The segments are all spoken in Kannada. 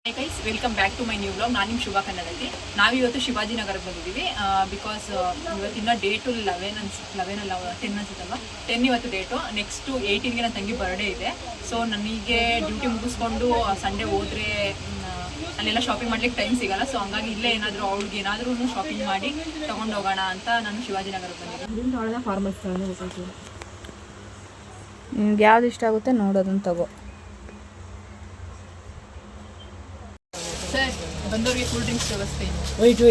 Hey guys, welcome back to my new vlog. ನಾನು ನಿಮ್ಮ ಶುಭಾ ಕನ್ನಡತಿ. ನಾವಿವತ್ತು ಶಿವಾಜಿನಗರಕ್ಕೆ ಬಂದಿದ್ದೀವಿ ಬಿಕಾಸ್ ಇವತ್ತಿನ ಡೇಟು 11 ಅಲ್ಲ 10 ಅನ್ಸುತ್ತಲ್ವಾ 10 ಇವತ್ತು ಡೇಟು. ನೆಕ್ಸ್ಟು 18ಗೆ ನನ್ನ ತಂಗಿ ಬರ್ಡೇ ಇದೆ. ಸೊ ನನಗೆ ಡ್ಯೂಟಿ ಮುಗಿಸ್ಕೊಂಡು ಸಂಡೇ ಹೋದರೆ ಅಲ್ಲೆಲ್ಲ ಶಾಪಿಂಗ್ ಮಾಡ್ಲಿಕ್ಕೆ ಟೈಮ್ ಸಿಗಲ್ಲ. ಸೊ ಹಂಗಾಗಿ ಇಲ್ಲೇ ಏನಾದರೂ ಅವ್ಳಿಗೆ ಏನಾದರೂ ಶಾಪಿಂಗ್ ಮಾಡಿ ತೊಗೊಂಡು ಹೋಗೋಣ ಅಂತ ನಾನು ಶಿವಾಜಿನಗರಕ್ಕೆ ಬಂದಿದ್ದೀನಿ. ಒಳ್ಳೆ ಫಾರ್ಮಲ್ಸ್ ಗೊತ್ತಾಯ್ತು. ನಿಮ್ಗೆ ಯಾವ್ದು ಇಷ್ಟ ಆಗುತ್ತೆ ನೋಡೋದನ್ನು ತಗೋ. ಸರ್ ಬಂದವ್ರಿಗೆ ಕೂಲ್ ಡ್ರಿಂಕ್ಸ್ ವ್ಯವಸ್ಥೆ ಇದೆ. ವೆಯ್ಟ್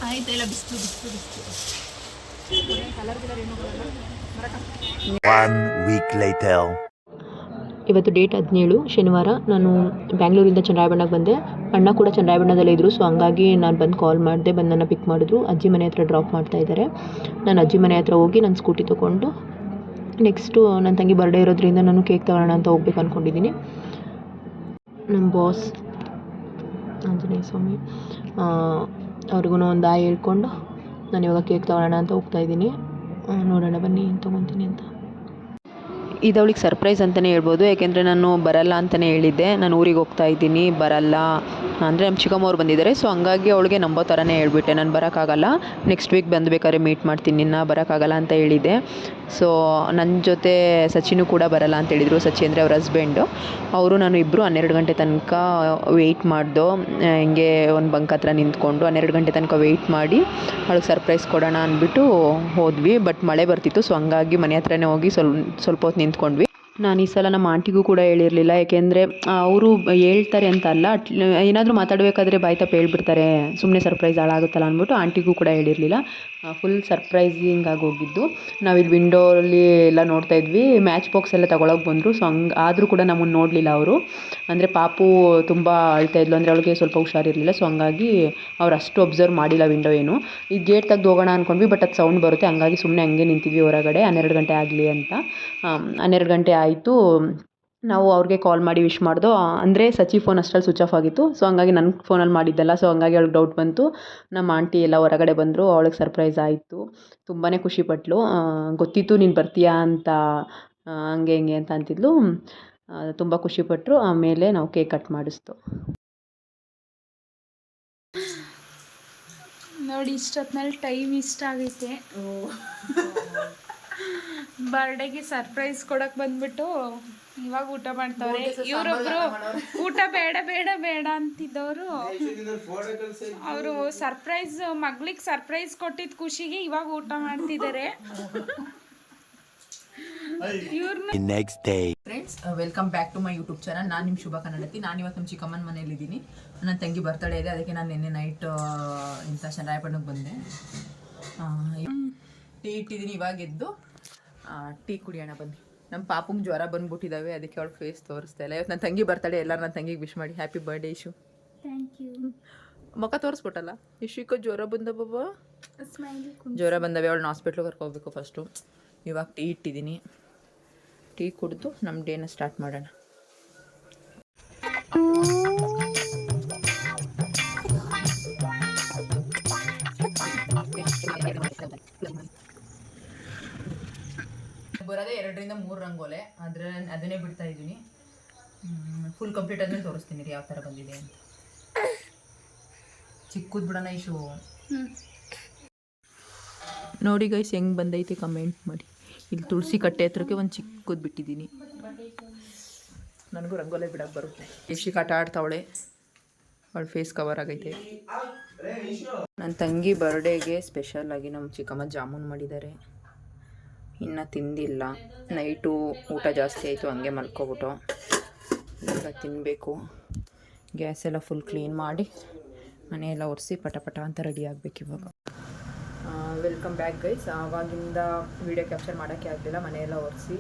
ಆಯ್ತೆಲ್ಲ ಬಿಸ್ತು ಕಲರ್ ಏನು ಬರಲ್ಲ. 1 week later. ಇವತ್ತು ಡೇಟ್ 17 ಶನಿವಾರ. ನಾನು ಬ್ಯಾಂಗ್ಳೂರಿಂದ ಚನ್ನರಾಯಬಣ್ಣಗೆ ಬಂದೆ. ಅಣ್ಣ ಕೂಡ ಚನ್ನರಾಯಬಣ್ಣದಲ್ಲೇ ಇದ್ದರು. ಸೊ ಹಂಗಾಗಿ ನಾನು ಬಂದು ಕಾಲ್ ಮಾಡಿದೆ, ಬಂದು ನನ್ನ ಪಿಕ್ ಮಾಡಿದ್ರು. ಅಜ್ಜಿ ಮನೆ ಹತ್ರ ಡ್ರಾಪ್ ಮಾಡ್ತಾಯಿದ್ದಾರೆ. ನಾನು ಅಜ್ಜಿ ಮನೆ ಹತ್ರ ಹೋಗಿ ನನ್ನ ಸ್ಕೂಟಿ ತೊಗೊಂಡು ನೆಕ್ಸ್ಟು ನನ್ನ ತಂಗಿ ಬರ್ಡೇ ಇರೋದ್ರಿಂದ ನಾನು ಕೇಕ್ ತಗೊಳ್ಳೋಣ ಅಂತ ಹೋಗ್ಬೇಕು ಅಂದ್ಕೊಂಡಿದ್ದೀನಿ. ನಮ್ಮ ಬಾಸ್ ಆಂಜನೇಯ ಸ್ವಾಮಿ ಅವ್ರಿಗೂ ಒಂದು ಆಯ್ ಹೇಳ್ಕೊಂಡು ನಾನು ಇವಾಗ ಕೇಕ್ ತಗೊಳ್ಳೋಣ ಅಂತ ಹೋಗ್ತಾಯಿದ್ದೀನಿ. ನೋಡೋಣ ಬನ್ನಿ ಏನು ತೊಗೊತೀನಿ ಅಂತ. ಇದು ಅವಳಿಗೆ ಸರ್ಪ್ರೈಸ್ ಅಂತಲೇ ಹೇಳ್ಬೋದು. ಯಾಕೆಂದರೆ ನಾನು ಬರಲ್ಲ ಅಂತಲೇ ಹೇಳಿದ್ದೆ. ನಾನು ಊರಿಗೆ ಹೋಗ್ತಾ ಇದ್ದೀನಿ, ಬರಲ್ಲ ಅಂದರೆ ನಮ್ಮ ಚಿಕ್ಕಮ್ಮವ್ರು ಬಂದಿದ್ದಾರೆ. ಸೊ ಹಂಗಾಗಿ ಅವಳಿಗೆ ನಂಬೋ ಥರನೇ ಹೇಳ್ಬಿಟ್ಟೆ, ನಾನು ಬರೋಕ್ಕಾಗಲ್ಲ, ನೆಕ್ಸ್ಟ್ ವೀಕ್ ಬಂದುಬೇಕಾದ್ರೆ ಮೀಟ್ ಮಾಡ್ತೀನಿ, ನಿನ್ನ ಬರೋಕ್ಕಾಗಲ್ಲ ಅಂತ ಹೇಳಿದ್ದೆ. ಸೊ ನನ್ನ ಜೊತೆ ಸಚಿನು ಕೂಡ ಬರಲ್ಲ ಅಂತ ಹೇಳಿದರು. ಸಚಿ ಅಂದರೆ ಅವ್ರ ಹಸ್ಬೆಂಡು. ಅವರು ನಾನು ಇಬ್ಬರು 12 ಗಂಟೆ ತನಕ ವೆಯ್ಟ್ ಮಾಡ್ದೋ. ಹಿಂಗೆ ಒಂದು ಬಂಕ್ ಹತ್ರ ನಿಂತ್ಕೊಂಡು 12 ಗಂಟೆ ತನಕ ವೆಯ್ಟ್ ಮಾಡಿ ಅವಳಿಗೆ ಸರ್ಪ್ರೈಸ್ ಕೊಡೋಣ ಅಂದ್ಬಿಟ್ಟು ಹೋದ್ವಿ. ಬಟ್ ಮಳೆ ಬರ್ತಿತ್ತು. ಸೊ ಹಂಗಾಗಿ ಮನೆ ಹತ್ರನೇ ಹೋಗಿ ಸ್ವಲ್ಪ ಹೊತ್ತು ನಿಂತ್ಕೊಂಡ್ವಿ. ನಾನು ಈ ಸಲ ನಮ್ಮ ಆಂಟಿಗೂ ಕೂಡ ಹೇಳಿರಲಿಲ್ಲ. ಏಕೆಂದರೆ ಅವರು ಹೇಳ್ತಾರೆ ಅಂತ ಅಲ್ಲ, ಏನಾದರೂ ಮಾತಾಡಬೇಕಾದ್ರೆ ಬಾಯಿ ತಪ್ಪು ಹೇಳ್ಬಿಡ್ತಾರೆ, ಸುಮ್ಮನೆ ಸರ್ಪ್ರೈಸ್ ಹಾಳಾಗುತ್ತಲ್ಲ ಅಂದ್ಬಿಟ್ಟು ಆಂಟಿಗೂ ಕೂಡ ಹೇಳಿರಲಿಲ್ಲ. ಫುಲ್ ಸರ್ಪ್ರೈಸಿಂಗ್ ಆಗಿ ಹೋಗಿದ್ದು. ನಾವಿಲ್ಲಿ ವಿಂಡೋಲ್ಲಿ ಎಲ್ಲ ನೋಡ್ತಾ ಇದ್ವಿ. ಮ್ಯಾಚ್ ಬಾಕ್ಸ್ ಎಲ್ಲ ತಗೊಳಕ್ಕೆ ಬಂದರು. ಸೊ ಆದರೂ ಕೂಡ ನಮ್ಮನ್ನು ನೋಡಲಿಲ್ಲ ಅವರು. ಅಂದರೆ ಪಾಪು ತುಂಬ ಅಳ್ತಾ ಇದ್ಲು, ಅಂದರೆ ಅವಳಿಗೆ ಸ್ವಲ್ಪ ಹುಷಾರಿರಲಿಲ್ಲ. ಸೊ ಹಂಗಾಗಿ ಅವ್ರು ಅಷ್ಟು ಅಬ್ಸರ್ವ್ ಮಾಡಿಲ್ಲ ವಿಂಡೋ ಏನು. ಈಗ ಗೇಟ್ ತೆಗ್ದು ಹೋಗೋಣ ಅಂದ್ಕೊಂಡ್ವಿ, ಬಟ್ ಅದು ಸೌಂಡ್ ಬರುತ್ತೆ. ಹಂಗಾಗಿ ಸುಮ್ಮನೆ ಹಂಗೆ ನಿಂತಿದ್ವಿ ಹೊರಗಡೆ 12 ಗಂಟೆ ಆಗಲಿ ಅಂತ. 12 ಗಂಟೆ ಆಯಿತು. ನಾವು ಅವ್ರಿಗೆ ಕಾಲ್ ಮಾಡಿ ವಿಶ್ ಮಾಡ್ದೋ. ಅಂದರೆ ಸಚಿ ಫೋನ್ ಅಷ್ಟರಲ್ಲಿ ಸ್ವಿಚ್ ಆಫ್ ಆಗಿತ್ತು. ಸೊ ಹಂಗಾಗಿ ನನ್ನ ಫೋನಲ್ಲಿ ಮಾಡಿದ್ದಲ್ಲ. ಸೊ ಹಂಗಾಗಿ ಅವಳಿಗೆ ಡೌಟ್ ಬಂತು. ನಮ್ಮ ಆಂಟಿ ಎಲ್ಲ ಹೊರಗಡೆ ಬಂದರು. ಅವಳಿಗೆ ಸರ್ಪ್ರೈಸ್ ಆಯಿತು. ತುಂಬಾ ಖುಷಿಪಟ್ಲು. ಗೊತ್ತಿತ್ತು ನೀನು ಬರ್ತೀಯಾ ಅಂತ, ಹಂಗೆ ಹಿಂಗೆ ಅಂತ ಅಂತಿದ್ಲು. ತುಂಬ ಖುಷಿಪಟ್ಟರು. ಆಮೇಲೆ ನಾವು ಕೇಕ್ ಕಟ್ ಮಾಡಿಸ್ತು. ನೋಡಿ, ಇಷ್ಟೊತ್ತಿನಲ್ಲಿ ಟೈಮ್ ಇಷ್ಟ ಆಗೈತೆ. ಬರ್ಡೇಗೆ ಸರ್ಪ್ರೈಸ್ ಕೊಡಕ್ಕೆ ಬಂದ್ಬಿಟ್ಟು ಇವಾಗ ಊಟ ಮಾಡ್ತಾವ್ರೆ. ಇವರೊಬ್ರು ಊಟ ಬೇಡ ಬೇಡ ಬೇಡ ಅಂತಿದ್ದವರು, ಅವರು ಸರ್ಪ್ರೈಸ್ ಮಗಳಿಗೆ ಸರ್ಪ್ರೈಸ್ ಕೊಟ್ಟಿದ್ದ ಖುಷಿಗೆ ಇವಾಗ ಊಟ ಮಾಡ್ತಿದ್ದಾರೆ. Next day. Friends, welcome back to my YouTube channel. ನಾನು ನಿಮ್ಮ ಶುಭಾ ಕನ್ನಡತಿ. ನಾನು ಇವತ್ತು ನಮ್ಮ ಚಿಕ್ಕಮ್ಮನ ಮನೇಲಿದ್ದೀನಿ. ನನ್ನ ತಂಗಿ ಬರ್ತಡೇ ಇದೆ. ಅದಕ್ಕೆ ನಾನು ನಿನ್ನೆ ನೈಟ್ ಇಂಥ ಚನ್ನರಾಯಪಟ್ಟಣಕ್ಕೆ ಬಂದೆ. ಟೀ ಇಟ್ಟಿದ್ದೀನಿ. ಇವಾಗ ಎದ್ದು ಟೀ ಕುಡಿಯೋಣ ಬನ್ನಿ. ನಮ್ಮ ಪಾಪಂಗೆ ಜ್ವರ ಬಂದ್ಬಿಟ್ಟಿದ್ದಾವೆ, ಅದಕ್ಕೆ ಅವಳು ಫೇಸ್ ತೋರಿಸ್ತಾ ಇಲ್ಲ. ಇವತ್ತು ನನ್ನ ತಂಗಿ ಬರ್ತಡೇ. ಎಲ್ಲರೂ ನನ್ನ ತಂಗಿಗೆ ವಿಶ್ ಮಾಡಿ happy birthday Ishu. Thank you. ಮುಖ ತೋರಿಸ್ಬಿಟ್ಟಲ್ಲ. ಇಶುಕ್ಕೆ ಜ್ವರ ಬಂದ ಬಾಬಾ, ಜ್ವರ ಬಂದವೆ. ಅವಳನ್ನ ಹಾಸ್ಪಿಟ್ಲಿಗೆ ಕರ್ಕೋಬೇಕು ಫಸ್ಟು. ಇವಾಗ ಟೀ ಇಟ್ಟಿದ್ದೀನಿ. ಟೀ ಕುಡಿದು ನಮ್ಮ ಡೇನ ಸ್ಟಾರ್ಟ್ ಮಾಡೋಣ. ಬರೋದೇ 2 ರಿಂದ 3 ರಂಗೋಲೆ. ಅದನ್ನೇ ಬಿಡ್ತಾ ಇದ್ದೀನಿ. ಫುಲ್ ಕಂಪ್ಲೀಟ್ ಆದ್ಮೇಲೆ ತೋರಿಸ್ತೀನಿ ರೀ ಯಾವ ಥರ ಬಂದಿದೆ ಅಂತ. ಚಿಕ್ಕದು ಬಿಡೋಣ ಇಶು. ನೋಡಿ ಗೈಸ್ ಹೆಂಗೆ ಬಂದೈತೆ ಕಮೆಂಟ್ ಮಾಡಿ. ಇಲ್ಲಿ ತುಳಸಿ ಕಟ್ಟೆ ಹತ್ರಕ್ಕೆ ಒಂದು ಚಿಕ್ಕದು ಬಿಟ್ಟಿದ್ದೀನಿ. ನನಗೂ ರಂಗೋಲೆ ಬಿಡೋಕ್ಕೆ ಬರುತ್ತೆ. ಯಶಿಕ್ ಆಟ ಆಡ್ತಾವಳೆ, ಅವಳ ಫೇಸ್ ಕವರ್ ಆಗೈತೆ. ನನ್ನ ತಂಗಿ ಬರ್ಡೇಗೆ ಸ್ಪೆಷಲಾಗಿ ನಮ್ಮ ಚಿಕ್ಕಮ್ಮ ಜಾಮೂನ್ ಮಾಡಿದ್ದಾರೆ. ಇನ್ನೂ ತಿಂದಿಲ್ಲ. ನೈಟು ಊಟ ಜಾಸ್ತಿ ಆಯಿತು, ಹಂಗೆ ಮಲ್ಕೊಬಿಟ್ಟು. ಈಗ ತಿನ್ನಬೇಕು. ಗ್ಯಾಸ್ ಎಲ್ಲ ಫುಲ್ ಕ್ಲೀನ್ ಮಾಡಿ ಮನೆಯೆಲ್ಲ ಒರೆಸಿ ಪಟ ಅಂತ ರೆಡಿ ಆಗಬೇಕು ಇವಾಗ. Welcome back guys. ಆವಾಗಿಂದ ವೀಡಿಯೋ ಕ್ಯಾಪ್ಚರ್ ಮಾಡೋಕ್ಕೆ ಆಗಲಿಲ್ಲ. ಮನೆಯೆಲ್ಲ ಒರೆಸಿ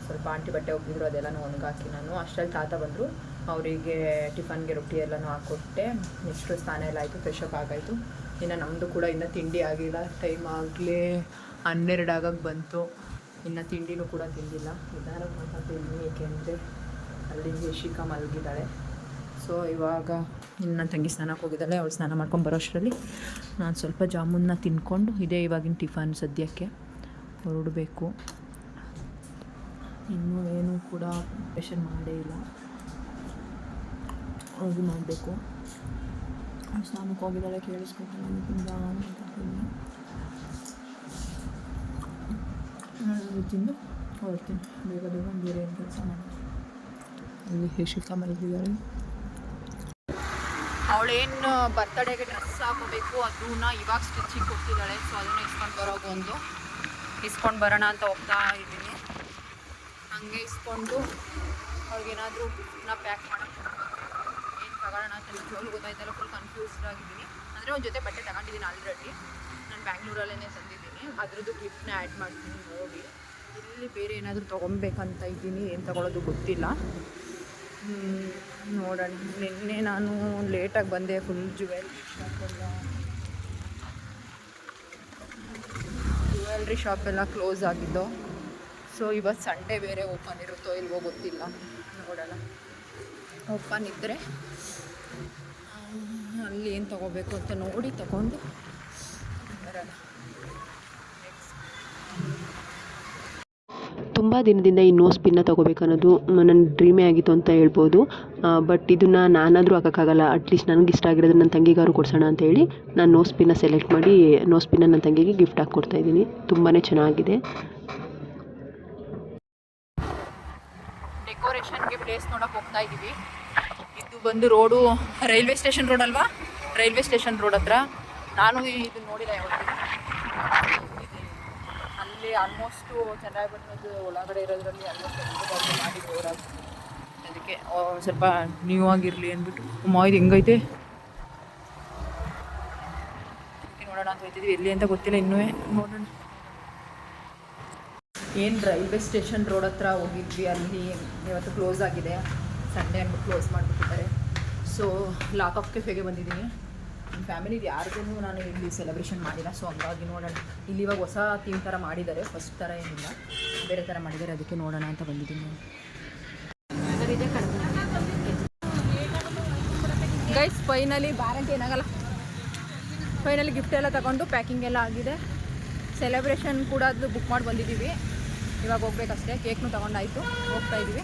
ಸ್ವಲ್ಪ ಆಂಟಿ ಬಟ್ಟೆ ಹೋಗಿದ್ರು, ಅದೆಲ್ಲನೂ ಒಣಗಾಕಿ ನಾನು. ಅಷ್ಟರಲ್ಲಿ ತಾತ ಬಂದರು. ಅವರಿಗೆ ಟಿಫನ್ಗೆ ರೊಟ್ಟಿ ಎಲ್ಲನೂ ಹಾಕ್ಕೊಟ್ಟೆ. ನೆಕ್ಸ್ಟು ಸ್ನಾನ ಎಲ್ಲ ಆಯಿತು, ಫ್ರೆಶಪ್ ಆಗಾಯಿತು. ಇನ್ನು ನಮ್ಮದು ಕೂಡ ಇನ್ನೂ ತಿಂಡಿ ಆಗಿಲ್ಲ. ಟೈಮ್ ಆಗಲೇ 12 ಆಗಕ್ಕೆ ಬಂತು. ಇನ್ನು ತಿಂಡಿನೂ ಕೂಡ ತಿಂದಿಲ್ಲ. ನಿಧಾನಕ್ಕೆ ಮಾತಾಡ್ತಿದ್ದೀನಿ, ಏಕೆಂದರೆ ಅಲ್ಲಿ ಯಶಿಕಾ ಮಲಗಿದ್ದಾಳೆ. ಸೊ ಇವಾಗ ನನ್ನ ತಂಗಿ ಸ್ನಾನಕ್ಕೆ ಹೋಗಿದ್ದಾಳೆ. ಅವಳು ಸ್ನಾನ ಮಾಡ್ಕೊಂಡು ಬರೋಷ್ಟರಲ್ಲಿ ನಾನು ಸ್ವಲ್ಪ ಜಾಮೂನ್ನ ತಿನ್ಕೊಂಡು, ಇದೇ ಇವಾಗಿನ ಟಿಫನ್ ಸದ್ಯಕ್ಕೆ ಹೊರಡಬೇಕು. ಕೂಡ ಪ್ರಿಪ್ರೇಷನ್ ಮಾಡೇ ಇಲ್ಲ, ಹೋಗಿ ಮಾಡಬೇಕು. ಸ್ನಾನಕ್ಕೆ ಹೋಗಿದ್ದಾಳೆ, ಕೇಳಿಸ್ಕೊಟ್ಟು ತಿಂದು ಹೊರಡ್ತೀನಿ. ಬೇಗ ಬೇಗ ಬೇರೆ ಏನು ಕೆಲಸ ಮಾಡಿ. ಅಲ್ಲಿ ಯಶಿಕಾ ಮಲಗಿದ್ದಾಳೆ. ಅವಳೇನು ಬರ್ತಡೇಗೆ ಡ್ರೆಸ್ ಹಾಕೋಬೇಕು ಅದನ್ನ ಇವಾಗ ಸ್ಟಿಚಿಗೆ ಕೊಡ್ತಿದ್ದಾಳೆ. ಸೊ ಅದನ್ನು ಇಸ್ಕೊಂಡು ಬರೋಣ ಅಂತ ಹೋಗ್ತಾ ಇದ್ದೀನಿ. ಹಂಗೆ ಇಸ್ಕೊಂಡು ಅವ್ರಿಗೇನಾದರೂ ಗಿಫ್ಟ್ನ ಪ್ಯಾಕ್ ಮಾಡೋಕ್ಕೆ ಏನು ತಗೊಳ್ಳೋಣ ಅಂತ ನಿಜವಾಗ್ಲೂ ಗೊತ್ತಾಯ್ತಲ್ಲ. ಫುಲ್ ಕನ್ಫ್ಯೂಸ್ಡ್ ಆಗಿದ್ದೀನಿ. ಅಂದರೆ ಒಂದು ಜೊತೆ ಬಟ್ಟೆ ತಗೊಂಡಿದ್ದೀನಿ ಆಲ್ರೆಡಿ, ನಾನು ಬ್ಯಾಂಗ್ಳೂರಲ್ಲೇ ತಂದಿದ್ದೀನಿ. ಅದ್ರದ್ದು ಕ್ಲಿಪ್ನ ಆ್ಯಡ್ ಮಾಡ್ತೀನಿ ನೋಡಿ. ಇಲ್ಲಿ ಬೇರೆ ಏನಾದರೂ ತೊಗೊಬೇಕಂತ ಇದ್ದೀನಿ, ಏನು ತೊಗೊಳ್ಳೋದು ಗೊತ್ತಿಲ್ಲ. ನೋಡೋಣ. ನಿನ್ನೆ ನಾನು ಲೇಟಾಗಿ ಬಂದೆ, ಫುಲ್ ಜ್ಯುವೆಲ್ರಿ ಶಾಪೆಲ್ಲ ಕ್ಲೋಸ್ ಆಗಿದ್ದು. ಸೊ ಇವತ್ತು ಸಂಡೇ ಬೇರೆ ಓಪನ್ ಇರುತ್ತೋ ಇಲ್ವೋ ಗೊತ್ತಿಲ್ಲ, ನೋಡೋಣ. ಓಪನ್ ಇದ್ದರೆ ಅಲ್ಲಿ ಏನು ತೊಗೋಬೇಕು ಅಂತ ನೋಡಿ ತಗೊಂಡು ಬರೋಣ. ತುಂಬ ದಿನದಿಂದ ಈ ನೋಸ್ ಪಿನ್ನ ತೊಗೋಬೇಕನ್ನೋದು ನನ್ನ ಡ್ರೀಮೇ ಆಗಿತ್ತು ಅಂತ ಹೇಳ್ಬೋದು. ಬಟ್ ಇದನ್ನು ನಾನಾದರೂ ಹಾಕೋಕ್ಕಾಗಲ್ಲ. ಅಟ್ಲೀಸ್ಟ್ ನನಗೆ ಇಷ್ಟ ಆಗಿರೋದು ನನ್ನ ತಂಗಿಗಾರು ಕೊಡ್ಸೋಣ ಅಂತ ಹೇಳಿ ನಾನು ನೋಸ್ ಪಿನ್ನ ಸೆಲೆಕ್ಟ್ ಮಾಡಿ ನೋಸ್ ಪಿನ್ನ ನನ್ನ ತಂಗಿಗೆ ಗಿಫ್ಟ್ ಹಾಕಿ ಕೊಡ್ತಾಯಿದ್ದೀನಿ. ತುಂಬಾ ಚೆನ್ನಾಗಿದೆ. ಡೆಕೋರೇಷನ್ಗೆ ಪ್ಲೇಸ್ ನೋಡೋಕೆ ಹೋಗ್ತಾ ಇದ್ದೀವಿ. ಇದು ಬಂದು ರೋಡು ರೈಲ್ವೆ ಸ್ಟೇಷನ್ ರೋಡ್ ಅಲ್ವಾ? ರೈಲ್ವೆ ಸ್ಟೇಷನ್ ರೋಡ್ ಹತ್ರ. ನಾನು ಇದು ನೋಡಿಲ್ಲ ಯಾವತ್ತು. ಅಲ್ಲಿ ಆಲ್ಮೋಸ್ಟು ಚನ್ನರಾಯಪಟ್ಟಣದ ಒಳಗಡೆ ಇರೋದ್ರಲ್ಲಿ ಆಲ್ಮೋಸ್ಟ್ ಮಾಡಿ ಓವರಾಗಿ, ಅದಕ್ಕೆ ಸ್ವಲ್ಪ ನ್ಯೂ ಆಗಿರಲಿ ಅಂದ್ಬಿಟ್ಟು. ಇದು ಹೆಂಗೈತೆ ನೋಡೋಣ ಅಂತ ಹೋಗ್ತಿದ್ವಿ. ಎಲ್ಲಿ ಅಂತ ಗೊತ್ತಿಲ್ಲ ಇನ್ನೂ, ನೋಡೋಣ. ಏನು ರೈಲ್ವೆ ಸ್ಟೇಷನ್ ರೋಡ್ ಹತ್ರ ಹೋಗಿದ್ವಿ. ಅಲ್ಲಿ ಇವತ್ತು ಕ್ಲೋಸ್ ಆಗಿದೆ, ಸಂಡೇ ಅಂದ್ಬಿಟ್ಟು ಕ್ಲೋಸ್ ಮಾಡಿಬಿಟ್ಟಿದ್ದಾರೆ. ಸೊ ಲಾಕ್ ಆಫ್ ಕೆಫೆಗೆ ಬಂದಿದ್ದೀನಿ. ನನ್ನ ಫ್ಯಾಮಿಲಿದು ಯಾರಿಗೂ ನಾನು ಇಲ್ಲಿ ಸೆಲೆಬ್ರೇಷನ್ ಮಾಡಿಲ್ಲ. ಸೊ ಹಂಗಾಗಿ ನೋಡೋಣ. ಇಲ್ಲಿ ಇವಾಗ ಹೊಸ ಥೀಮ್ ಥರ ಮಾಡಿದ್ದಾರೆ, ಫಸ್ಟ್ ಥರ ಏನಿಲ್ಲ, ಬೇರೆ ಥರ ಮಾಡಿದ್ದಾರೆ. ಅದಕ್ಕೆ ನೋಡೋಣ ಅಂತ ಬಂದಿದ್ದೀನಿ. ಗೈಸ್ ಫೈನಲಿ ವ್ಯಾರಂಟಿ ಏನಾಗಲ್ಲ. ಫೈನಲಿ ಗಿಫ್ಟ್ ಎಲ್ಲ ತಗೊಂಡು ಪ್ಯಾಕಿಂಗ್ ಎಲ್ಲ ಆಗಿದೆ. ಸೆಲೆಬ್ರೇಷನ್ ಕೂಡ ಅದು ಬುಕ್ ಮಾಡಿ ಬಂದಿದ್ದೀವಿ. ಇವಾಗ ಹೋಗ್ಬೇಕಷ್ಟೇ. ಕೇಕ್ನು ತೊಗೊಂಡಾಯಿತು, ಹೋಗ್ತಾಯಿದ್ದೀವಿ.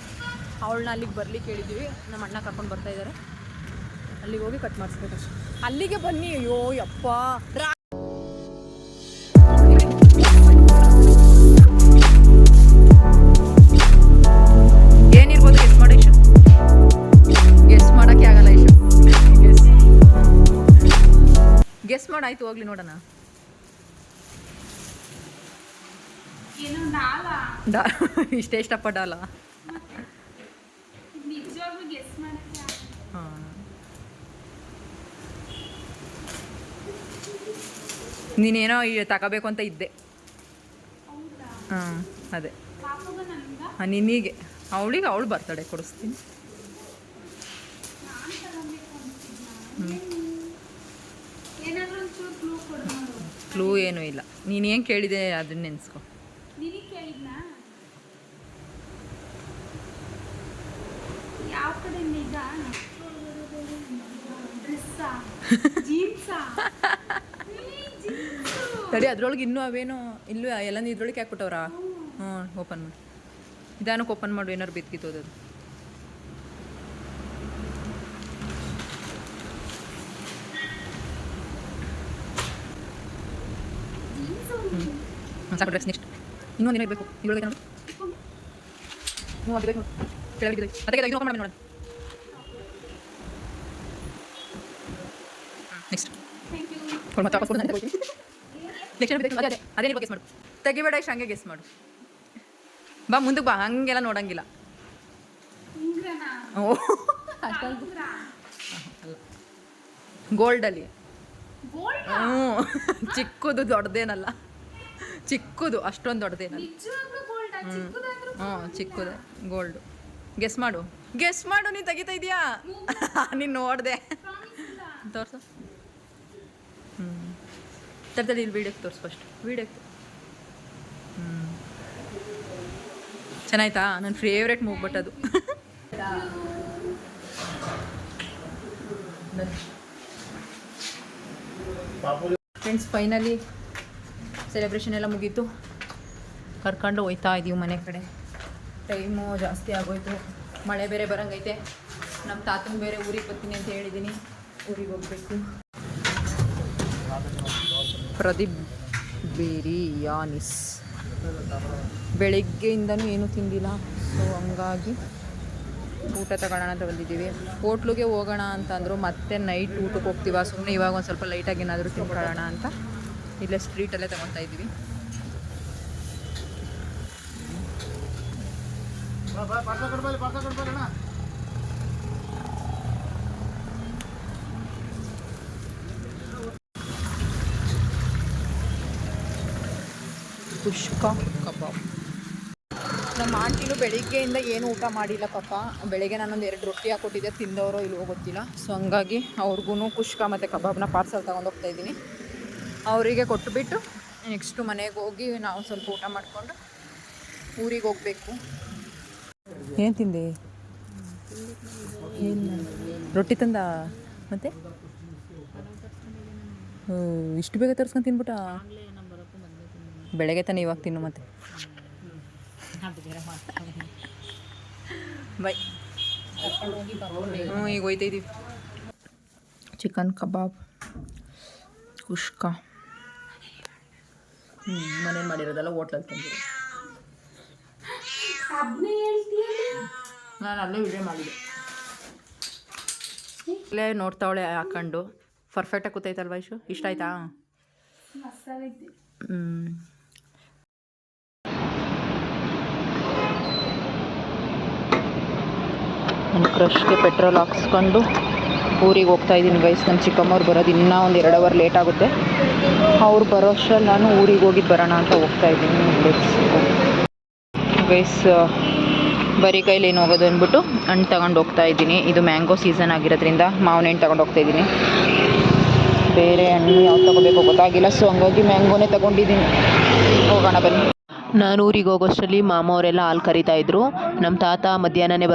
ಅವಳನ್ನ ಅಲ್ಲಿಗೆ ಬರ್ಲಿಕ್ಕೆ ಹೇಳಿದ್ದೀವಿ. ನಮ್ಮ ಅಣ್ಣ ಕರ್ಕೊಂಡು ಬರ್ತಾಯಿದ್ದಾರೆ. ಅಲ್ಲಿಗೆ ಹೋಗಿ ಕಟ್ ಮಾಡಿಸ್ಬೇಕಷ್ಟೆ. ಅಲ್ಲಿಗೆ ಬನ್ನಿ. ಅಯ್ಯೋ ಯಪ್ಪ, ಏನಿರ್ಬೋದು ಗೆಸ್ ಮಾಡೋ ಇಶು? ಗೆಸ್ ಮಾಡೋಕ್ಕೆ ಆಗಲ್ಲ ಇಶು. ಗೆಸ್ ಮಾಡಾಯ್ತು, ಹೋಗ್ಲಿ ನೋಡೋಣ. ಇಷ್ಟೇ ಇಷ್ಟಪ್ಪ ಡಾಲ. ಹಾಂ, ನೀನೇನೋ ತಗೋಬೇಕು ಅಂತ ಇದ್ದೆ. ಹಾಂ ಅದೇ ನಿನಗೆ, ಅವಳಿಗೆ ಅವಳು ಬರ್ತಡೆ ಕೊಡಿಸ್ತೀನಿ. ಕ್ಲೂ ಏನೂ ಇಲ್ಲ. ನೀನು ಏನು ಕೇಳಿದೆ ಅದನ್ನ ನೆನೆಸ್ಕೊ. ತಡಿ, ಅದ್ರೊಳಗೆ ಇನ್ನೂ ಅವೇನೋ ಇಲ್ಲೂ ಎಲ್ಲ ಇದ್ರೊಳಗೆ ಹಾಕ್ಬಿಟ್ಟವ್ರಾ? ಹ್ಞೂ, ಓಪನ್ ಮಾಡಿ. ನಿಧಾನಕ್ಕೆ ಓಪನ್ ಮಾಡು, ಏನಾರು ಬಿತ್ತಿತ್ತೋದದು. ಸಾಕು ಡ್ರೆಸ್. ನೆಕ್ಸ್ಟ್ ಇನ್ನೊಂದು ದಿನ ಇರಬೇಕು. ಇದ್ರೊಳಗೆ ನೋಡಿ, ಹ್ಞೂ ಅದು ಬೇಕು. ಕೆಳಗೆ ಮತ್ತೆ ಇದನ್ನು ಓಪನ್ ಮಾಡಿ ನೋಡೋಣ. ನೆಕ್ಸ್ಟ್ ಮತ್ತೆ ವಾಪಸ್ ಕೊಡು. ನೆಕ್ಸ್ಟ್ ಅದೇ ಅದೇ ನೀವು ಗೆಸ್ ಮಾಡು. ತೆಗಿಬೇಡ ಇಷ್ಟು, ಹಂಗೆ ಗೆಸ್ ಮಾಡು. ಬಾ ಮುಂದಕ್ಕೆ ಬಾ, ಹಂಗೆಲ್ಲ ನೋಡಂಗಿಲ್ಲ. ಓ ಅಲ್ಲ, ಗೋಲ್ಡಲ್ಲಿ. ಹ್ಞೂ, ಚಿಕ್ಕದು ದೊಡ್ಡದೇನಲ್ಲ, ಚಿಕ್ಕದು, ಅಷ್ಟೊಂದು ದೊಡ್ಡದೇನಲ್ಲ. ಹ್ಞೂ ಚಿಕ್ಕದೇ ಗೋಲ್ಡು. ಗೆಸ್ ಮಾಡು, ಗೆಸ್ ಮಾಡು. ನೀನು ತೆಗಿತಾ ಇದೆಯಾ? ನೀನು ನೋಡಿದೆ. ತೋರಿಸು. ಹ್ಞೂ ತರ್ತದೆ. ಇಲ್ಲಿ ವೀಡಿಯೋಕ್ಕೆ ತೋರಿಸು ಫಸ್ಟ್. ವೀಡಿಯೋಕ್ಕೆ. ಚೆನ್ನಾಯ್ತಾ? ನನ್ನ ಫೇವ್ರೆಟ್ ಮೂವ್ಬಟ್ ಅದು. ಫ್ರೆಂಡ್ಸ್, ಫೈನಲಿ ಸೆಲೆಬ್ರೇಷನ್ ಎಲ್ಲ ಮುಗೀತು. ಕರ್ಕೊಂಡು ಹೋಯ್ತಾ ಇದ್ದೀವಿ ಮನೆ ಕಡೆ. ಟೈಮು ಜಾಸ್ತಿ ಆಗೋಯ್ತು, ಮಳೆ ಬೇರೆ ಬರಂಗೈತೆ. ನಮ್ಮ ತಾತನ ಬೇರೆ ಊರಿಗೆ ಬರ್ತೀನಿ ಅಂತ ಹೇಳಿದ್ದೀನಿ, ಊರಿಗೆ ಹೋಗಬೇಕು. ಪ್ರದೀಪ್ ಬಿರಿಯಾನಿಸ್ ಬೆಳಿಗ್ಗೆಯಿಂದನೂ ಏನೂ ತಿಂದಿಲ್ಲ, ಸೊ ಹಂಗಾಗಿ ಊಟ ತಗೊಳ್ಳೋಣ ಅಂತ ಬಂದಿದ್ದೀವಿ. ಹೋಟ್ಲಿಗೆ ಹೋಗೋಣ ಅಂತಂದರು, ಮತ್ತೆ ನೈಟ್ ಊಟಕ್ಕೆ ಹೋಗ್ತೀವ, ಸುಮ್ಮನೆ ಇವಾಗ ಒಂದು ಸ್ವಲ್ಪ ಲೈಟಾಗಿ ಏನಾದರೂ ತಿನ್ಕೊಳ್ಳೋಣ ಅಂತ ಇಲ್ಲೇ ಸ್ಟ್ರೀಟಲ್ಲೇ ತಗೊಳ್ತಾ ಇದ್ದೀವಿ. ಕುಷ್ಕಾ ಕಬಾಬ್. ನಮ್ಮ ಆಂಟಿನೂ ಬೆಳಿಗ್ಗೆಯಿಂದ ಏನು ಊಟ ಮಾಡಿಲ್ಲ ಪಾಪ. ಬೆಳಗ್ಗೆ ನಾನೊಂದು 2 ರೊಟ್ಟಿ ಹಾಕ್ಕೊಟ್ಟಿದ್ದೆ, ತಿಂದವರೋ ಇಲ್ವೋ ಗೊತ್ತಿಲ್ಲ. ಸೊ ಹಂಗಾಗಿ ಅವ್ರಿಗೂ ಕುಷ್ಕಾ ಮತ್ತು ಕಬಾಬ್ನ ಪಾರ್ಸಲ್ ತೊಗೊಂಡು ಹೋಗ್ತಾ ಇದ್ದೀನಿ. ಅವರಿಗೆ ಕೊಟ್ಟುಬಿಟ್ಟು ನೆಕ್ಸ್ಟು ಮನೆಗೆ ಹೋಗಿ ನಾವು ಸ್ವಲ್ಪ ಊಟ ಮಾಡಿಕೊಂಡು ಊರಿಗೆ ಹೋಗಬೇಕು. ಏನು ತಿಂದೆ? ಏನು ರೊಟ್ಟಿ ತಂದ? ಮತ್ತೆ ಇಷ್ಟು ಬೇಗ ತರ್ಸ್ಕೊಂಡು ತಿನ್ಬಿಟ್ಟ? ಬೆಳಗ್ಗೆ ತಾನೆ, ಇವಾಗ ತಿನ್ನು ಮತ್ತೆ. ಬೈ. ಈಗ ಹೋಯ್ತಾ ಇದ್ದೀವಿ. ಚಿಕನ್ ಕಬಾಬ್, ಕುಷ್ಕಾ ಮನೇಲಿ ಮಾಡಿರೋದಲ್ಲ, ಹೋಟ್ಲಲ್ಲಿ ತಂದಿರೋ. ನಾನು ಅಲ್ಲೇ ವಿಡಿಯೋ ಮಾಡಿದೆ. ಇಲ್ಲೇ ನೋಡ್ತಾವಳೆ ಹಾಕೊಂಡು. ಪರ್ಫೆಕ್ಟಾಗಿ ಕೂತೈತಲ್ವ ಇಶು? ಇಷ್ಟ ಆಯ್ತಾ? ನನ್ನ ಕ್ರಶ್ಗೆ ಪೆಟ್ರೋಲ್ ಹಾಕ್ಸ್ಕೊಂಡು ಊರಿಗೆ ಹೋಗ್ತಾ ಇದ್ದೀನಿ ಗೈಸ್. ನಮ್ಮ ಚಿಕ್ಕಮ್ಮವ್ರು ಬರೋದು ಇನ್ನೂ ಒಂದು 2 ಅವರ್ ಲೇಟ್ ಆಗುತ್ತೆ. ಅವ್ರು ಬರೋ ಅಷ್ಟರಲ್ಲಿ ನಾನು ಊರಿಗೆ ಹೋಗಿದ್ದು ಬರೋಣ ಅಂತ ಹೋಗ್ತಾ ಇದ್ದೀನಿ ಗೈಸ್. ಬರೀ ಕೈಲಿ ಏನು ಹೋಗೋದು ಅಂದ್ಬಿಟ್ಟು ಹಣ್ಣು ತಗೊಂಡು ಹೋಗ್ತಾ ಇದ್ದೀನಿ. ಇದು ಮ್ಯಾಂಗೋ ಸೀಸನ್ ಆಗಿರೋದ್ರಿಂದ ಮಾವಿನ ಹಣ್ಣು ತಗೊಂಡು ಹೋಗ್ತಾ ಇದ್ದೀನಿ. ಬೇರೆ ಹಣ್ಣು ಯಾವ್ದು ತೊಗೋಬೇಕು ಗೊತ್ತಾಗಿಲ್ಲ, ಸೊ ಹಂಗಾಗಿ ಮ್ಯಾಂಗೋನೇ ತೊಗೊಂಡಿದ್ದೀನಿ. ಹೋಗೋಣ ಬನ್ನಿ. ನಾನು ಊರಿಗೆ ಹೋಗೋಷ್ಟರಲ್ಲಿ ಮಾಮ ಅವರೆಲ್ಲ ಹಾಲು ಕರಿತಾಯಿದ್ರು. ನಮ್ಮ ತಾತ ಮಧ್ಯಾಹ್ನನೇ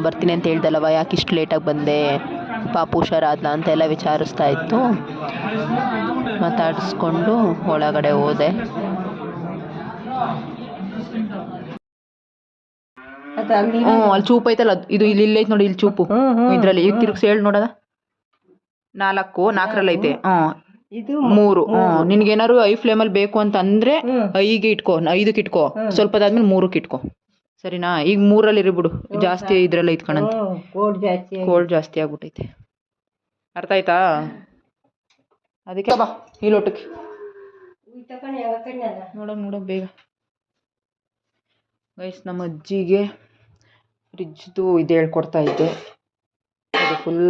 ಬರ್ತೀನಿ ಅಂತ ಹೇಳ್ದಲ್ಲವ, ಯಾಕೆ ಇಷ್ಟು ಲೇಟಾಗಿ ಬಂದೆ, ಪಾಪು ಹುಷಾರಾದ್ಲ ಅಂತೆಲ್ಲ ವಿಚಾರಿಸ್ತಾ ಇತ್ತು. ಮಾತಾಡಿಸ್ಕೊಂಡು ಒಳಗಡೆ ಹೋದೆ. ಅಲ್ಲಿ ಚೂಪ್ ಐತಲ್ಲ, ಇದು ಇಲ್ಲಿ ಐತೆ ನೋಡಿ, ಇಲ್ಲಿ ಚೂಪು ಇದರಲ್ಲಿ. ಈಗ ತಿರುಗಿಸಿ ಹೇಳಿ ನೋಡೋದ. 4ರಲ್ಲಿ ಐತೆ. 3. ನಿನ್ಗೇನಾದ್ರು ಐ ಫ್ಲೇಮಲ್ಲಿ ಬೇಕು ಅಂತ ಅಂದರೆ 5ಗೆ ಇಟ್ಕೋ. ಸ್ವಲ್ಪ ಅದಾದ್ಮೇಲೆ 3ಕ್ಕೆ ಇಟ್ಕೋ, ಸರಿನಾ? ಈಗ 3ರಲ್ಲಿ ಇರಿಬಿಡು, ಜಾಸ್ತಿ ಇದ್ರಲ್ಲಿ ಇಟ್ಕೊಳಂತ. ಕೋಲ್ಡ್ ಜಾಸ್ತಿ ಆಗ್ಬಿಟ್ಟೈತೆ, ಅರ್ಥ ಆಯ್ತಾ? ಅದಕ್ಕೆ ಬಾ ಈ ಲೋಟಕ್ಕೆ ನೋಡೋಣ ಬೇಗ. ಗೈಸ್, ನಮ್ಮ ಅಜ್ಜಿಗೆ ಫ್ರಿಜ್ದು ಇದು ಹೇಳ್ಕೊಡ್ತಾ ಇದ್ದೆ. ಅದು ಫುಲ್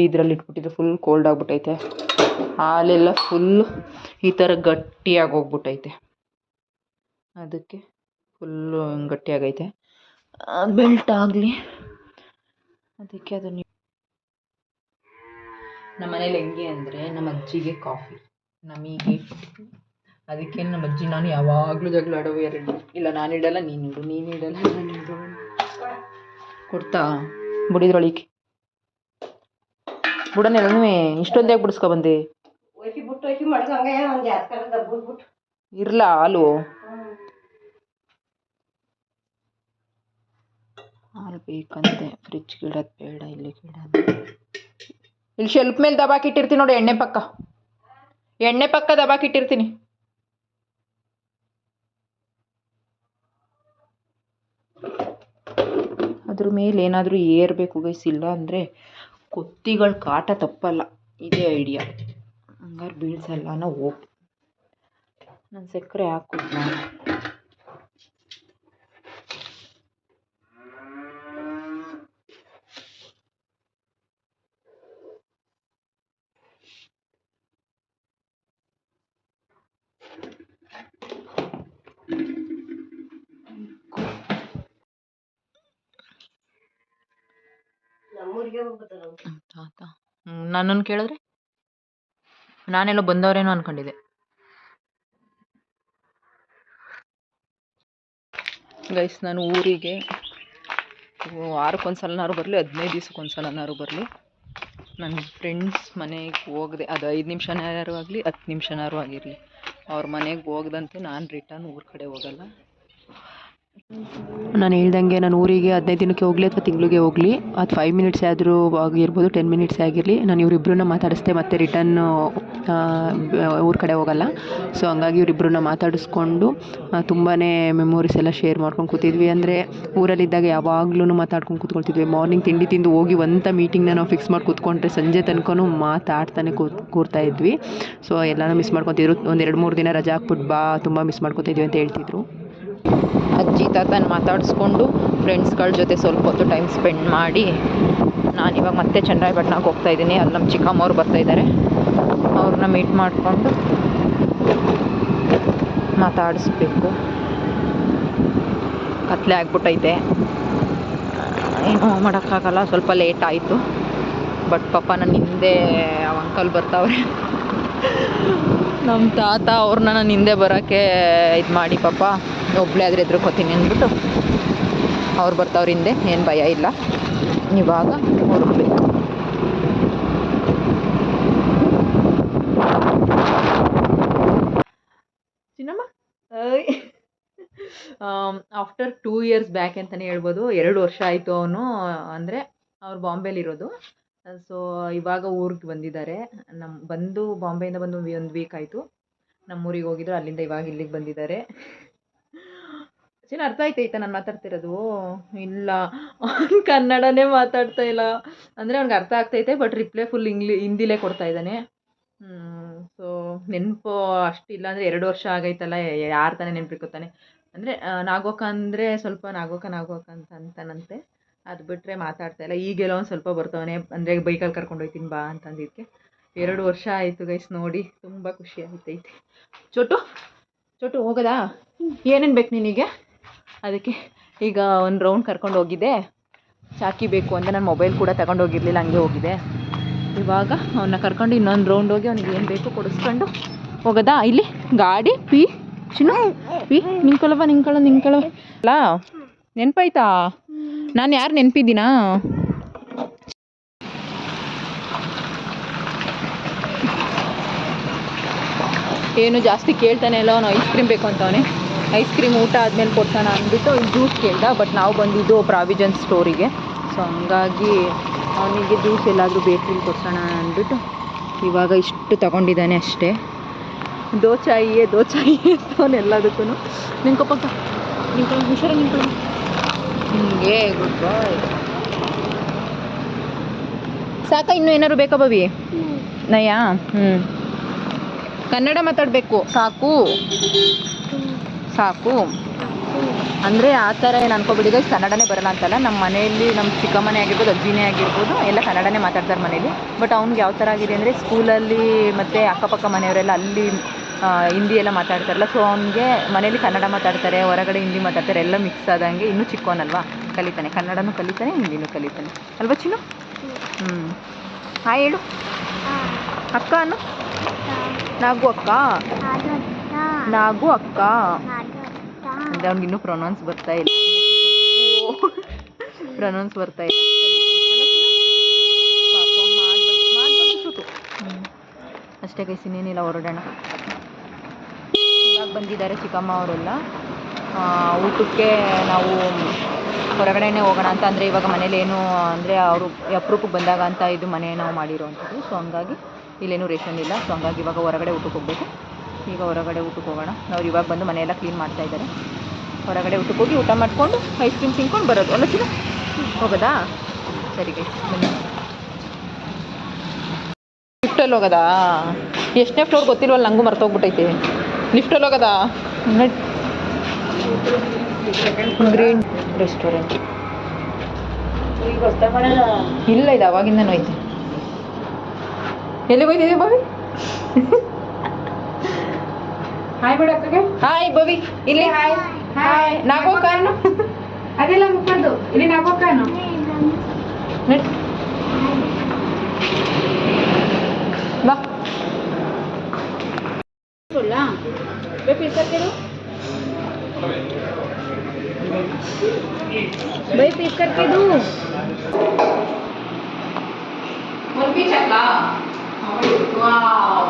ಇದರಲ್ಲಿ ಇಟ್ಬಿಟ್ಟಿದ್ರೆ ಫುಲ್ ಕೋಲ್ಡ್ ಆಗಿಬಿಟ್ಟೈತೆ. ಹಾಲೆಲ್ಲ ಫುಲ್ ಈ ಥರ ಗಟ್ಟಿಯಾಗಿ ಹೋಗ್ಬಿಟ್ಟೈತೆ. ಅದಕ್ಕೆ ಫುಲ್ಲು ಗಟ್ಟಿಯಾಗೈತೆ. ಬೆಲ್ಟ್ ಆಗಲಿ, ಅದಕ್ಕೆ ಅದನ್ನು ನಮ್ಮ ಮನೇಲಿ ಹೆಂಗೆ ಅಂದರೆ, ನಮ್ಮ ಅಜ್ಜಿಗೆ ಕಾಫಿ, ನಮಗೆ ಅದಕ್ಕೆ ನಮ್ಮ ಅಜ್ಜಿ ನಾನು ಯಾವಾಗಲೂ ಜಗಳ ಆಡೋವು 2. ಇಲ್ಲ ನಾನು ಇಡಲ್ಲ, ನೀನು ಇಡು, ನೀನು ಇಡಲ್ಲ, ನಾನು ಇಡು. ಕೊಡ್ತಾ ಬುಡಿದ್ರೊಳಿಗೆ ಬುಡನೆಲ್ಲನೂ ಇಷ್ಟೊಂದೇ ಬಿಡಿಸ್ಕೊಬಂದೆ. ಇರ್ಲ ಹಾಲು ಬೇಕಂತೆ. ಫ್ರಿಜ್ಗೆ ಇಡೋದು ಬೇಡ, ಇಲ್ಲಿ ಇಡೋದು. ಇಲ್ಲಿ ಶೆಲ್ಫ್ ಮೇಲೆ ದಬಾಕಿಟ್ಟಿರ್ತೀನಿ ನೋಡಿ, ಎಣ್ಣೆ ಪಕ್ಕ ದಬಾಕಿಟ್ಟಿರ್ತೀನಿ. ಅದ್ರ ಮೇಲೆ ಏನಾದರೂ ಏರಬೇಕು ಗೈಸ್, ಇಲ್ಲ ಅಂದರೆ ಕೊತ್ತಿಗಳ ಕಾಟ ತಪ್ಪಲ್ಲ. ಇದೇ ಐಡಿಯಾ, ಹಂಗಾರೆ ಬೀಳ್ಸಲ್ಲ. ನಾವು ನಾನು ಸಕ್ಕರೆ ಹಾಕಿದ್ನ. ತಾತ ನನ್ನನ್ನು ಕೇಳಿದ್ರೆ ನಾನೆಲ್ಲೋ ಬಂದವರೇನೋ ಅನ್ಕೊಂಡಿದ್ದೆ. ಗೈಸ್, ನಾನು ಊರಿಗೆ ವಾರಕ್ಕೊಂದ್ಸಲನಾದ್ರು ಬರಲಿ, 15 ದಿವ್ಸಕ್ಕೊಂದ್ಸಲನಾದ್ರು ಬರಲಿ, ನನ್ನ ಫ್ರೆಂಡ್ಸ್ ಮನೆಗೆ ಹೋಗದೆ, ಅದು 5 ನಿಮಿಷನಾರು ಆಗಲಿ 10 ನಿಮಿಷನಾರು ಆಗಿರಲಿ, ಅವ್ರ ಮನೆಗೆ ಹೋಗ್ದಂತೆ ನಾನು ರಿಟರ್ನ್ ಊರ ಕಡೆ ಹೋಗಲ್ಲ. ನಾನು ಹೇಳ್ದಂಗೆ ನಾನು ಊರಿಗೆ 15 ದಿನಕ್ಕೆ ಹೋಗಲಿ ಅಥವಾ ತಿಂಗಳಿಗೆ ಹೋಗಲಿ, ಅದು 5 ಮಿನಿಟ್ಸ್ ಆದರೂ ಆಗಿರ್ಬೋದು, 10 ಮಿನಿಟ್ಸ್ ಆಗಿರಲಿ, ನಾನು ಇವರಿಬ್ಬರನ್ನ ಮಾತಾಡಿಸ್ದೆ ಮತ್ತೆ ರಿಟರ್ನು ಊರ ಕಡೆ ಹೋಗಲ್ಲ. ಸೊ ಹಂಗಾಗಿ ಇವರಿಬ್ಬರನ್ನ ಮಾತಾಡಿಸ್ಕೊಂಡು ತುಂಬಾ ಮೆಮೊರೀಸ್ ಎಲ್ಲ ಶೇರ್ ಮಾಡ್ಕೊಂಡು ಕೂತಿದ್ವಿ. ಅಂದರೆ ಊರಲ್ಲಿದ್ದಾಗ ಯಾವಾಗ್ಲೂ ಮಾತಾಡ್ಕೊಂಡು ಕೂತ್ಕೊಳ್ತಿದ್ವಿ. ಮಾರ್ನಿಂಗ್ ತಿಂಡಿ ತಿಂದು ಹೋಗಿ ಒಂದು ಮೀಟಿಂಗ್ನ ನಾವು ಫಿಕ್ಸ್ ಮಾಡಿ ಕೂತ್ಕೊಂಡ್ರೆ ಸಂಜೆ ತನಕನೂ ಮಾತಾಡ್ತಾನೆ ಕೂರ್ತಾ ಇದ್ವಿ. ಸೊ ಎಲ್ಲನೂ ಮಿಸ್ ಮಾಡ್ಕೊತಿದ್ರು. ಒಂದು 2-3 ದಿನ ರಜಾ ಹಾಕ್ಬಿಟ್ಟು ಬಾ, ತುಂಬ ಮಿಸ್ ಮಾಡ್ಕೊತಿದ್ವಿ ಅಂತ ಹೇಳ್ತಿದ್ರು. ಅಜ್ಜಿ ತಾತನ ಮಾತಾಡಿಸ್ಕೊಂಡು ಫ್ರೆಂಡ್ಸ್ಗಳ ಜೊತೆ ಸ್ವಲ್ಪ ಹೊತ್ತು ಟೈಮ್ ಸ್ಪೆಂಡ್ ಮಾಡಿ ನಾನಿವಾಗ ಮತ್ತೆ ಚನ್ನರಾಯಪಟ್ಟಣಕ್ಕೆ ಹೋಗ್ತಾಯಿದ್ದೀನಿ. ಅಲ್ಲಿ ನಮ್ಮ ಚಿಕ್ಕಮ್ಮವ್ರು ಬರ್ತಾಯಿದ್ದಾರೆ, ಅವ್ರನ್ನ ಮೀಟ್ ಮಾಡಿಕೊಂಡು ಮಾತಾಡಿಸ್ಬೇಕು. ಕತ್ಲೆ ಆಗ್ಬಿಟ್ಟೈತೆ, ಏನೂ ಮಾಡೋಕ್ಕಾಗಲ್ಲ, ಸ್ವಲ್ಪ ಲೇಟ್ ಆಯಿತು. ಬಟ್ ಪಾಪ ನನ್ನ ಹಿಂದೆ ಅಂಕಲ್ ಬರ್ತಾವ್ರೆ, ನಮ್ಮ ತಾತ ಅವ್ರನ್ನ ನಾನು ಹಿಂದೆ ಬರೋಕ್ಕೆ ಇದು ಮಾಡಿ ಪಾಪ ಒಬ್ಬಳೇ ಆದರೆ ಎದ್ರುಕೋತೀನಿ ಅಂದ್ಬಿಟ್ಟು ಅವ್ರು ಬರ್ತಾವ್ರ ಹಿಂದೆ. ಏನು ಭಯ ಇಲ್ಲ, ಇವಾಗ ಹೊರಡಬೇಕು. ಚಿನ್ನಮ್ಮ ಆಫ್ಟರ್ 2 years ಬ್ಯಾಕ್ ಅಂತಲೇ ಹೇಳ್ಬೋದು. 2 ವರ್ಷ ಆಯಿತು ಅವನು, ಅಂದರೆ ಅವ್ರು ಬಾಂಬೆಲಿರೋದು. ಸೊ ಇವಾಗ ಊರಿಗೆ ಬಂದಿದ್ದಾರೆ. ಬಂದು ಬಾಂಬೆಯಿಂದ ಬಂದು 1 ವೀಕ್ ಆಯಿತು. ನಮ್ಮೂರಿಗೆ ಹೋಗಿದ್ರು, ಅಲ್ಲಿಂದ ಇವಾಗ ಇಲ್ಲಿಗೆ ಬಂದಿದ್ದಾರೆ. ಅರ್ಥ ಆಯ್ತಾ ನಾನು ಮಾತಾಡ್ತಿರೋದು? ಇಲ್ಲ, ಅವ್ನು ಕನ್ನಡನೇ ಮಾತಾಡ್ತಾ ಇಲ್ಲ. ಅಂದರೆ ಅವ್ನಿಗೆ ಅರ್ಥ ಆಗ್ತೈತೆ, ಬಟ್ ರಿಪ್ಲೈ ಫುಲ್ ಹಿಂದಿಲೇ ಕೊಡ್ತಾ ಇದ್ದಾನೆ. ಸೊ ನೆನಪು ಅಷ್ಟಿಲ್ಲ. ಅಂದರೆ 2 ವರ್ಷ ಆಗೈತಲ್ಲ, ಯಾರು ತಾನೇ ನೆನಪಿರ್ಕೊತಾನೆ. ಅಂದರೆ ನಾಗೋಕ ಅಂದರೆ ಸ್ವಲ್ಪ ನಾಗೋಕ ಅಂತಾನಂತೆ. ಅದು ಬಿಟ್ಟರೆ ಮಾತಾಡ್ತಾ ಇಲ್ಲ. ಈಗೆಲ್ಲ ಒಂದು ಸ್ವಲ್ಪ ಬರ್ತವನೆ, ಅಂದರೆ ಬೈಕಲ್ಲಿ ಕರ್ಕೊಂಡು ಹೋಗ್ತೀನಿ ಬಾ ಅಂತಂದಿದ್ದಕ್ಕೆ. 2 ವರ್ಷ ಆಯಿತು ಗೈಸ್ ನೋಡಿ, ತುಂಬ ಖುಷಿ ಆಗ್ತೈತೆ. ಚೋಟು ಹೋಗೋದಾ? ಏನೇನು ಬೇಕು ನಿನಗೆ? ಅದಕ್ಕೆ ಈಗ ಒಂದು ರೌಂಡ್ ಕರ್ಕೊಂಡು ಹೋಗಿದ್ದೆ. ಚಾಕಿ ಬೇಕು ಅಂತ ನಾನು ಮೊಬೈಲ್ ಕೂಡ ತಗೊಂಡು ಹೋಗಿರಲಿಲ್ಲ, ಹಂಗೆ ಹೋಗಿದೆ. ಇವಾಗ ಅವನ್ನ ಕರ್ಕೊಂಡು ಇನ್ನೊಂದು ರೌಂಡ್ ಹೋಗಿ ಅವ್ನಿಗೆ ಏನು ಬೇಕು ಕೊಡಿಸ್ಕೊಂಡು ಹೋಗೋದಾ? ಇಲ್ಲಿ ಗಾಡಿ ನಿಂಕೊಳ್ಳವ ಅಲ್ಲ, ನೆನಪಾಯ್ತಾ? ನಾನು ಯಾರು ನೆನಪಿದ್ದೀನಾ? ಏನು ಜಾಸ್ತಿ ಕೇಳ್ತಾನೆ ಇಲ್ಲ ಅವನು. ಐಸ್ ಕ್ರೀಮ್ ಬೇಕು ಅಂತವನೇ. ಐಸ್ ಕ್ರೀಮ್ ಊಟ ಆದಮೇಲೆ ಕೊಡ್ತಾನೆ ಅಂದ್ಬಿಟ್ಟು ಜ್ಯೂಸ್ ಕೇಳ್ದ. ಬಟ್ ನಾವು ಬಂದಿದ್ದು ಪ್ರಾವಿಜನ್ ಸ್ಟೋರಿಗೆ. ಸೊ ಹಂಗಾಗಿ ಅವನಿಗೆ ಜ್ಯೂಸ್ ಎಲ್ಲಾದರೂ ಬೇಕ್ರಿಲಿ ಕೊಡ್ಸೋಣ ಅಂದ್ಬಿಟ್ಟು ಇವಾಗ ಇಷ್ಟು ತಗೊಂಡಿದ್ದಾನೆ ಅಷ್ಟೇ. ದೋಚಾಯಿಯೇ ಅವನೆಲ್ಲದಕ್ಕೂ. ನಿಂಕೊಪ್ಪ, ಹುಷಾರಾಗಿ ನಿಂತ್ಕೊಳ್ಳಿ. ಹಿಂಗೆ ಗುಡ್ ಬಾಯ್. ಸಾಕ? ಇನ್ನೂ ಏನಾದ್ರು ಬೇಕಾ ಬವಿ? ನಯ್ಯಾ? ಕನ್ನಡ ಮಾತಾಡಬೇಕು. ಸಾಕು ಅಂದರೆ ಆ ಥರ ಏನು ಅನ್ಕೊಬಿಟ್ಟಿದೆ. ಕನ್ನಡನೇ ಬರಲ್ಲ ಅಂತಲ್ಲ. ನಮ್ಮ ಮನೆಯಲ್ಲಿ ನಮ್ಮ ಚಿಕ್ಕಮ್ಮನೇ ಆಗಿರ್ಬೋದು, ಅಜ್ಜಿನೇ ಆಗಿರ್ಬೋದು, ಎಲ್ಲ ಕನ್ನಡನೇ ಮಾತಾಡ್ತಾರೆ ಮನೇಲಿ. ಬಟ್ ಅವ್ನಿಗೆ ಯಾವ ಥರ ಆಗಿದೆ ಅಂದರೆ ಸ್ಕೂಲಲ್ಲಿ ಮತ್ತು ಅಕ್ಕಪಕ್ಕ ಮನೆಯವರೆಲ್ಲ ಅಲ್ಲಿ ಹಿಂದಿ ಎಲ್ಲ ಮಾತಾಡ್ತಾರಲ್ಲ. ಸೊ ಅವನಿಗೆ ಮನೇಲಿ ಕನ್ನಡ ಮಾತಾಡ್ತಾರೆ, ಹೊರಗಡೆ ಹಿಂದಿ ಮಾತಾಡ್ತಾರೆ, ಎಲ್ಲ ಮಿಕ್ಸ್ ಆದಂಗೆ. ಇನ್ನೂ ಚಿಕ್ಕವನಲ್ವಾ, ಕಲಿತಾನೆ, ಕನ್ನಡನೂ ಕಲಿತಾನೆ, ಹಿಂದಿನೂ ಕಲಿತಾನೆ ಅಲ್ವಾ ಚಿನ್ನು? ಹಾಯ್ ಹೇಳು. ಅಕ್ಕ ಅನ್ನು. ನಾಗು ಅಕ್ಕ ಅಂದರೆ ಅವ್ನಿಗೆ ಇನ್ನೂ ಪ್ರೊನೌನ್ಸ್ ಬರ್ತಾ ಇಲ್ಲ. ಅಷ್ಟೇ ಕೈಸಿ, ಇನ್ನೇನಿಲ್ಲ, ಹೊರಡೋಣ. ಇವಾಗ ಬಂದಿದ್ದಾರೆ ಚಿಕ್ಕಮ್ಮ ಅವರೆಲ್ಲ. ಊಟಕ್ಕೆ ನಾವು ಹೊರಗಡೆನೇ ಹೋಗೋಣ ಅಂತ. ಅಂದರೆ ಇವಾಗ ಮನೇಲಿ ಏನು ಅಂದರೆ ಅವರು ಅಪರೂಪಕ್ಕೆ ಬಂದಾಗ ಅಂತ ಇದು ಮನೆ ನಾವು ಮಾಡಿರೋವಂಥದ್ದು. ಸೊ ಹಂಗಾಗಿ ಇಲ್ಲೇನೂ ರೇಷನ್ ಇಲ್ಲ. ಸೊ ಹಂಗಾಗಿ ಇವಾಗ ಹೊರಗಡೆ ಊಟಕ್ಕೆ ಹೋಗಬೇಕು. ಈಗ ಹೊರಗಡೆ ಊಟಕ್ಕೆ ಹೋಗೋಣ. ಅವ್ರು ಇವಾಗ ಬಂದು ಮನೆಯೆಲ್ಲ ಕ್ಲೀನ್ ಮಾಡ್ತಾಯಿದ್ದಾರೆ. ಹೊರಗಡೆ ಊಟಕ್ಕೆ ಹೋಗಿ ಊಟ ಮಾಡಿಕೊಂಡು ಐಸ್ ಕ್ರೀಮ್ ತಿನ್ಕೊಂಡು ಬರೋದು ಅಲ್ಲ ಚಿನ್ನ? ಹೋಗೋದಾ? ಸರಿ ಗೈಸ್, ಬನ್ನಿ. ಲಿಫ್ಟಲ್ಲಿ ಹೋಗೋದಾ? ಎಷ್ಟನೇ ಫ್ಲೋರ್ ಗೊತ್ತಿಲ್ವಲ್ಲ, ನನಗೂ ಮರ್ತೋಗ್ಬಿಟ್ಟೈತೆ. ಲಿಫ್ಟಲ್ಲಿ ಹೋಗೋದಾ? ಗ್ರೀನ್ ರೆಸ್ಟೋರೆಂಟ್ ಇಲ್ಲ, ಇದು ಅವಾಗಿಂದನೂ ಐತೆ. ಎಲ್ಲಿಗೆ ಹೋಯ್ತಿದ್ದೀವಿ ಬವಿ? ಹಾಯ್ ಬೇಡ ಅಕ್ಕಗೆ. ಹಾಯ್ ಬವಿ. ಇಲ್ಲಿ ಹಾಯ್. ನಾಗೋಕಾನು ಅದೆಲ್ಲ ಮುಖದ್ದು ಇಲ್ಲಿ ನಾಗೋಕಾನು. ಬಾ. भाई पीस करके दूँ। मुर्गी चकला। वाह।